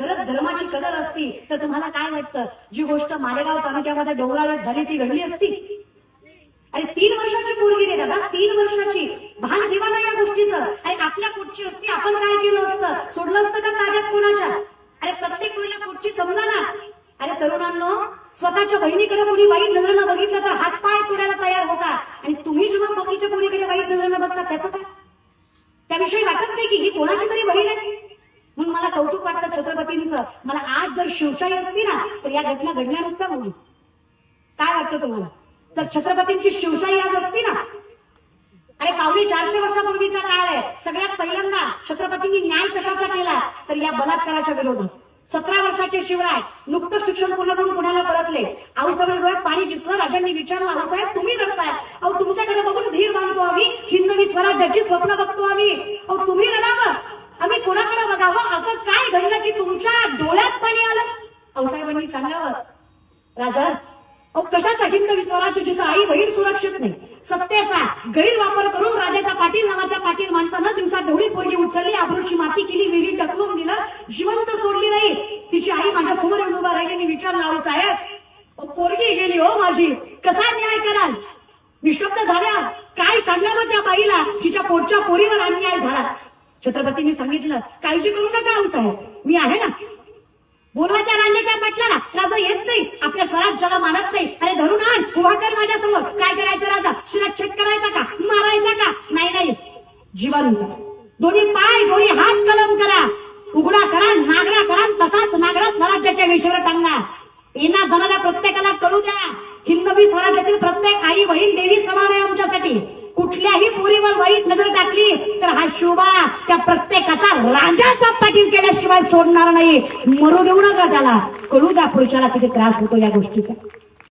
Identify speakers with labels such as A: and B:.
A: खरंच धर्माची कदर असती तर तुम्हाला काय वाटतं, जी गोष्ट मालेगाव तालुक्यामध्ये डोंगराळ्यात झाली ती घडली असती? अरे 3 वर्षाची पोरगी रे दादा, 3 वर्षाची. भान ठेवा ना या गोष्टीचं. अरे आपल्या पोटची असती, आपण काय केलं असतं? सोडलं असतं का ताब्यात कोणाच्या? अरे प्रत्येक मुलीला पोटची समजा ना. अरे तरुणांनो, स्वतःच्या बहिणीकडे कोणी वाईट नजरेनं बघितलं तर हातपाय तोडायला तयार होता, आणि तुम्ही जेव्हा बहिणीच्या पोरीकडे वाईट नजरेनं बघता त्याचं काय? त्याविषयी वाटत नाही की ही कोणाची तरी बहीण आहे? म्हणून मला कौतुक वाटतं छत्रपतींचं. मला आज जर शिवशाही असती ना तर या घटना घडल्या नसत्या म्हणून. काय वाटतं तुम्हाला? जर छत्रपतींची शिवशाही आज असती ना, अरे 450 वर्षापूर्वीचा काळ आहे. सगळ्यात पहिल्यांदा छत्रपतींनी न्याय कशाचा केला तर या बलात्काराच्या विरोधात. 17 वर्षाचे शिवराय नुकतंच शिक्षण पूर्ण करून पुण्याला परतले. आऊसाहेब डोळ्यात पाणी दिसलं. राजांनी विचारलं, आऊसाहेब तुम्ही रडताय? अहो तुमच्याकडे बघून धीर बांधतो आम्ही, हिंदवी स्वराज्याची स्वप्न बघतो आम्ही. अहो तुम्ही रडावं, आम्ही कोणाकडे बघावं? असं काय घडलं की तुमच्या डोळ्यात पाणी आलं? आऊसाहेबांनी सांगावं, राजा अहो कशाचा हिंदवी स्वराज्य जिथं आई बहीण सुरक्षित नाही. सत्तेचा गैरवापर करून राजाच्या पाटील नावाच्या पाटील माणसानं दिवसात ढवळी पोरगी उचलली, आबरूची माती केली, विहिरीत ढकलून दिलं, जिवंत सोडली नाही. तिची आई माझ्या समोर येऊन उभा राहिली. विचारलं, आऊसाहेब पोरगी गेली हो माझी, कसा न्याय कराल? निशब्द झाल्या. काय सांगावं त्या बाईला तिच्या पोटच्या पोरीवर अन्याय झाला? छत्रपतींनी सांगितलं, काळजी करू नका आऊसाहेब, मी आहे ना. बोलवा त्या राजाच्या पाटलाला. राजा येत नाही, आपल्या स्वराज्याला मानत नाही. अरे धरून आण, उभा कर माझ्या समोर. काय करायचं राजा? शिरच्छेद करायचा का? मारायचा का? नाही नाही, जिवंत दोन्ही पाय दोन्ही हात कलम करा, उघडा करा, नागडा करा, तसाच नागडा स्वराज्याच्या विषयावर टांगा. येणार जाणाऱ्या प्रत्येकाला कळू द्या, हिंदवी स्वराज्यातील प्रत्येक आई बहीण देवी समान आहे आमच्यासाठी. कुठल्याही पोरीवर वाईट नजर टाकली तर हा शिवबा त्या प्रत्येकाचा राजाचा पाटील केल्याशिवाय सोडणार नाही. मरू देऊ नका त्याला, कळू द्या पुढच्याला किती त्रास होतो या गोष्टीचा.